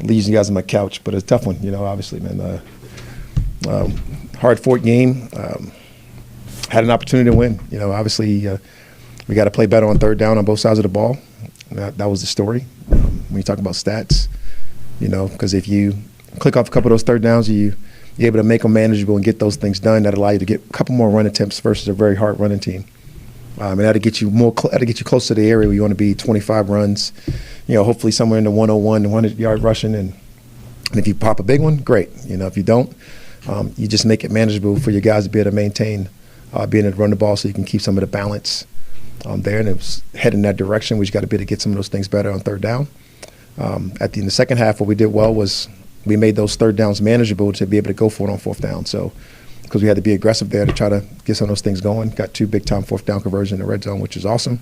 using you guys on my couch, but it's a tough one, obviously, man. Hard-fought game. Had an opportunity to win. Obviously, we got to play better on third down on both sides of the ball. That was the story. When you talk about stats, because if you click off a couple of those third downs, you're able to make them manageable and get those things done. That allow you to get a couple more run attempts versus a very hard running team. And that'll get you close to the area where you want to be. 25 runs, hopefully somewhere in the 101, 100-yard rushing. And if you pop a big one, great. If you don't, you just make it manageable for your guys to be able to maintain being able to run the ball so you can keep some of the balance there. And it was heading in that direction. We just got to be able to get some of those things better on third down. In the second half, what we did well was we made those third downs manageable to be able to go for it on fourth down. So because we had to be aggressive there to try to get some of those things going. Got 2 big-time fourth down conversions in the red zone, which is awesome.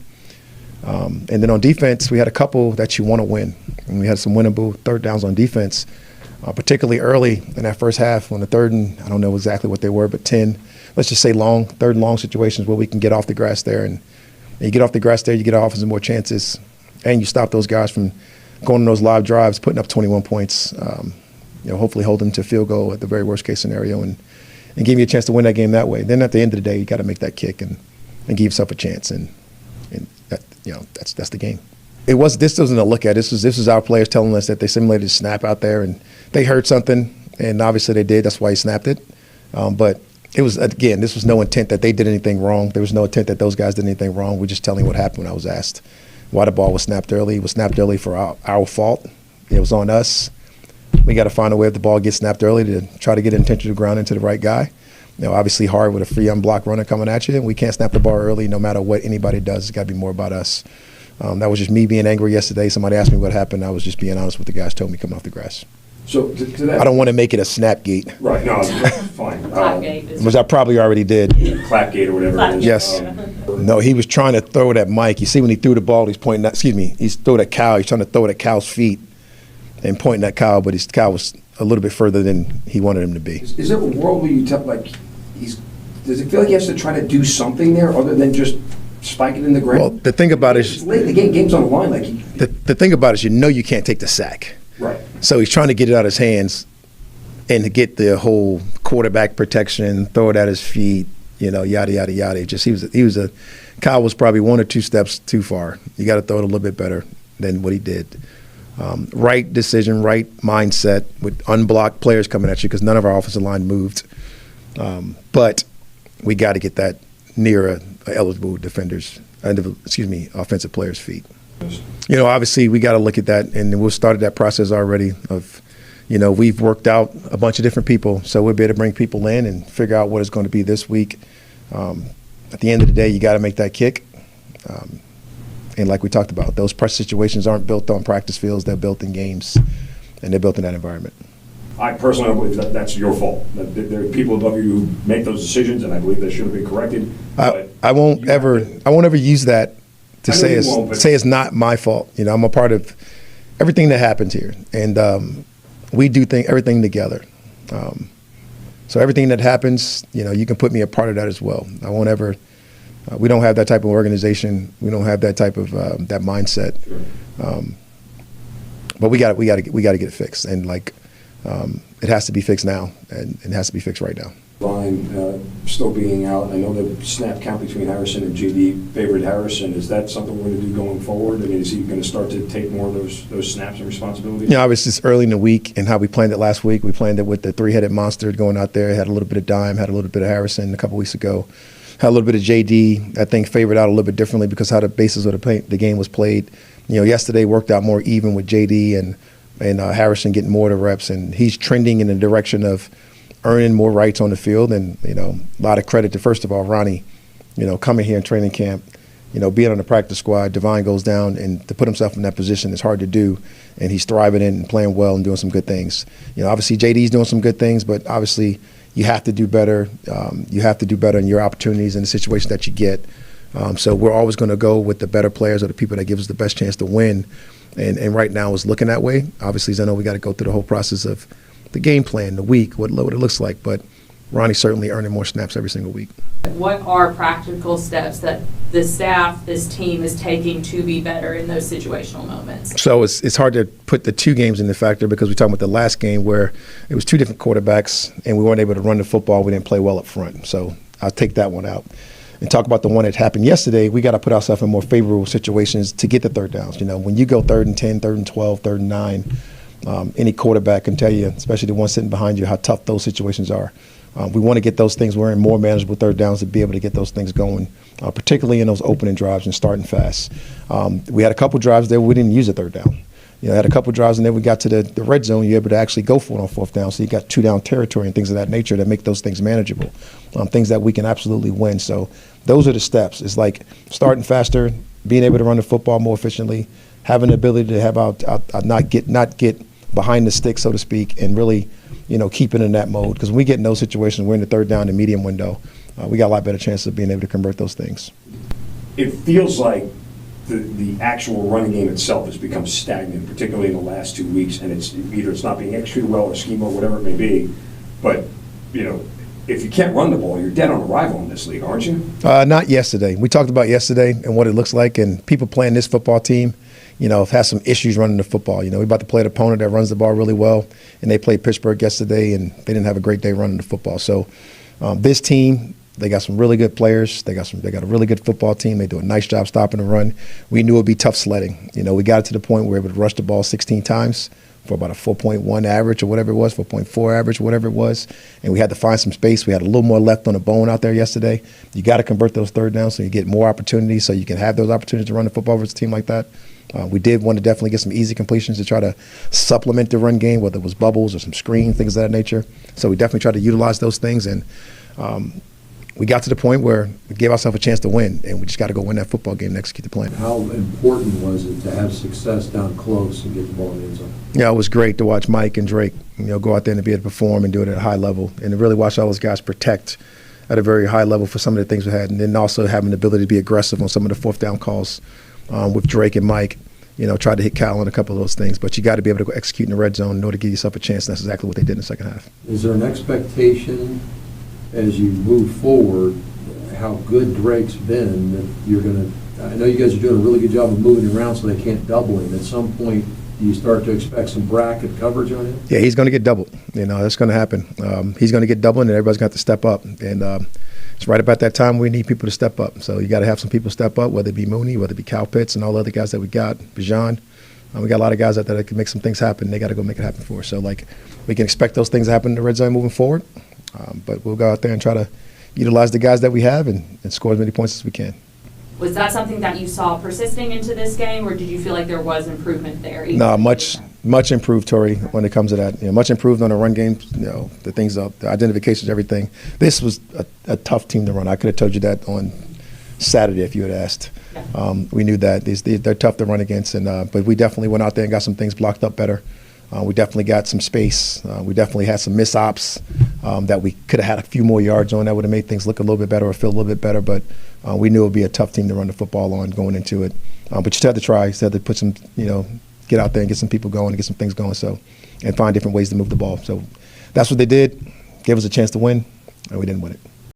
And then on defense, we had a couple that you want to win. And we had some winnable third downs on defense, particularly early in that first half on the third and I don't know exactly what they were, but 10, let's just say third and long situations where we can get off the grass there. And you get off the grass there, you get offensive more chances, and you stop those guys from going on those live drives, putting up 21 points, hopefully hold them to field goal at the very worst case scenario and give you a chance to win that game that way. Then at the end of the day, you got to make that kick and give yourself a chance, and that, that's the game. This wasn't a look at. This was our players telling us that they simulated a snap out there and they heard something, and obviously they did. That's why he snapped it. But it was, again, this was no intent that they did anything wrong. There was no intent that those guys did anything wrong. We're just telling what happened when I was asked why the ball was snapped early. It was snapped early for our fault. It was on us. We got to find a way if the ball gets snapped early to try to get intentional ground into the right guy. Obviously hard with a free unblocked runner coming at you. We can't snap the ball early no matter what anybody does. It's got to be more about us. That was just me being angry yesterday. Somebody asked me what happened. I was just being honest with the guys told me coming off the grass. So to that, I don't want to make it a snap gate. Right, no, that's fine. Which I probably already did. Clap gate or whatever it is. Yes. No, he was trying to throw it at Mike. You see when he threw the ball, he's pointing at, he's throwing at Kyle. He's trying to throw it at Kyle's feet and pointing at Kyle, but Kyle was a little bit further than he wanted him to be. Is there a world where you tell, does it feel like he has to try to do something there other than just spike it in the ground? Well, the thing about it is, it's late in the game's on the line. The thing about it is, you can't take the sack. Right. So he's trying to get it out of his hands and to get the whole quarterback protection, throw it at his feet, yada, yada, yada. Kyle was probably 1 or 2 steps too far. You got to throw it a little bit better than what he did. Right decision, right mindset with unblocked players coming at you because none of our offensive line moved. But we got to get that near eligible offensive players' feet. Obviously we got to look at that, and we've started that process already of, we've worked out a bunch of different people, so we'll be able to bring people in and figure out what it's going to be this week. At the end of the day, you got to make that kick. And like we talked about, those press situations aren't built on practice fields, they're built in games, and they're built in that environment. I personally don't believe that that's your fault. There are people above you who make those decisions, and I believe they should have been corrected. I won't ever use that to say it's not my fault. I'm a part of everything that happens here, and we do everything together. So everything that happens, you can put me a part of that as well. I won't ever. We don't have that type of organization. We don't have that type of that mindset. But we got to get it fixed, and it has to be fixed now, and it has to be fixed right now. Line still being out. I know the snap count between Harrison and JD favored Harrison. Is that something we're going to do going forward? I mean, is he going to start to take more of those snaps and responsibilities? Obviously it's early in the week, and how we planned it last week. We planned it with the 3-headed monster going out there. Had a little bit of Dime, had a little bit of Harrison a couple weeks ago. Had a little bit of JD. I think favored out a little bit differently because how the basis of the game was played. Yesterday worked out more even with JD and Harrison getting more of the reps, and he's trending in the direction of earning more rights on the field. And a lot of credit to, first of all, Ronnie, coming here in training camp, being on the practice squad. Divine goes down, and to put himself in that position is hard to do, and he's thriving in and playing well and doing some good things. Obviously JD's doing some good things, but obviously you have to do better. You have to do better in your opportunities and the situations that you get. So we're always going to go with the better players or the people that give us the best chance to win. And right now it's looking that way. Obviously, as I know, we got to go through the whole process of the game plan, the week, what it looks like. But Ronnie's certainly earning more snaps every single week. What are practical steps that the staff, this team, is taking to be better in those situational moments? So it's hard to put the two games in the factor because we're talking about the last game where it was two different quarterbacks and we weren't able to run the football. We didn't play well up front. So I'll take that one out. And talk about the one that happened yesterday, we got to put ourselves in more favorable situations to get the third downs. You know, when you go 3rd and 10, 3rd and 12, 3rd and 9, any quarterback can tell you, especially the one sitting behind you, how tough those situations are. We want to get those things. We're in more manageable third downs to be able to get those things going, particularly in those opening drives and starting fast. We had a couple drives there we didn't use a third down. You know, had a couple drives, and then we got to the red zone. You're able to actually go for it on 4th down. So you got 2-down territory and things of that nature that make those things manageable, things that we can absolutely win. So those are the steps. It's like starting faster, being able to run the football more efficiently, having the ability to have not get behind the stick, so to speak, and really, you know, keeping in that mode. Because when we get in those situations, we're in the 3rd down and medium window. We got a lot better chance of being able to convert those things. It feels like the actual running game itself has become stagnant, particularly in the last 2 weeks, and it's either it's not being executed well or schema, whatever it may be. But, you know, if you can't run the ball, you're dead on arrival in this league, aren't you? Not yesterday. We talked about yesterday and what it looks like, and people playing this football team, you know, have had some issues running the football. You know, we're about to play an opponent that runs the ball really well, and they played Pittsburgh yesterday, and they didn't have a great day running the football. So this team, they got some really good players. They got a really good football team. They do a nice job stopping the run. We knew it would be tough sledding. You know, we got it to the point where we were able to rush the ball 16 times for about a 4.1 average or whatever it was, 4.4 average, whatever it was. And we had to find some space. We had a little more left on the bone out there yesterday. You got to convert those third downs so you get more opportunities, so you can have those opportunities to run the football versus a team like that. We did want to definitely get some easy completions to try to supplement the run game, whether it was bubbles or some screen, things of that nature. So we definitely tried to utilize those things, and we got to the point where we gave ourselves a chance to win, and we just got to go win that football game and execute the plan. How important was it to have success down close and get the ball in the end zone? Yeah, it was great to watch Mike and Drake, you know, go out there and be able to perform and do it at a high level, and to really watch all those guys protect at a very high level for some of the things we had, and then also having the ability to be aggressive on some of the 4th down calls with Drake and Mike. You know, tried to hit Cal on a couple of those things, but you got to be able to go execute in the red zone in order to give yourself a chance. And that's exactly what they did in the second half. Is there an expectation as you move forward, how good Drake's been, that you're going to, I know you guys are doing a really good job of moving around so they can't double him. At some point, do you start to expect some bracket coverage on him? Yeah, he's going to get doubled. You know, that's going to happen. He's going to get doubled, and everybody's going to have to step up. And it's right about that time we need people to step up. So you got to have some people step up, whether it be Mooney, whether it be Cal Pitts, and all the other guys that we got, Bijan. We got a lot of guys out there that can make some things happen. They got to go make it happen for us. So, like, we can expect those things to happen in the red zone moving forward. But we'll go out there and try to utilize the guys that we have and score as many points as we can. Was that something that you saw persisting into this game, or did you feel like there was improvement there? No, much improved, Tori, when it comes to that. You know, much improved on the run game. You know, the things, the identifications, everything. This was a tough team to run. I could have told you that on Saturday if you had asked. Yeah. We knew that they're tough to run against, and but we definitely went out there and got some things blocked up better. We definitely got some space. We definitely had some miss-ops that we could have had a few more yards on that would have made things look a little bit better or feel a little bit better. But we knew it would be a tough team to run the football on going into it. But you still had to try. You still had to put some, you know, get out there and get some people going and get some things going. So, and find different ways to move the ball. So that's what they did. Gave us a chance to win, and we didn't win it.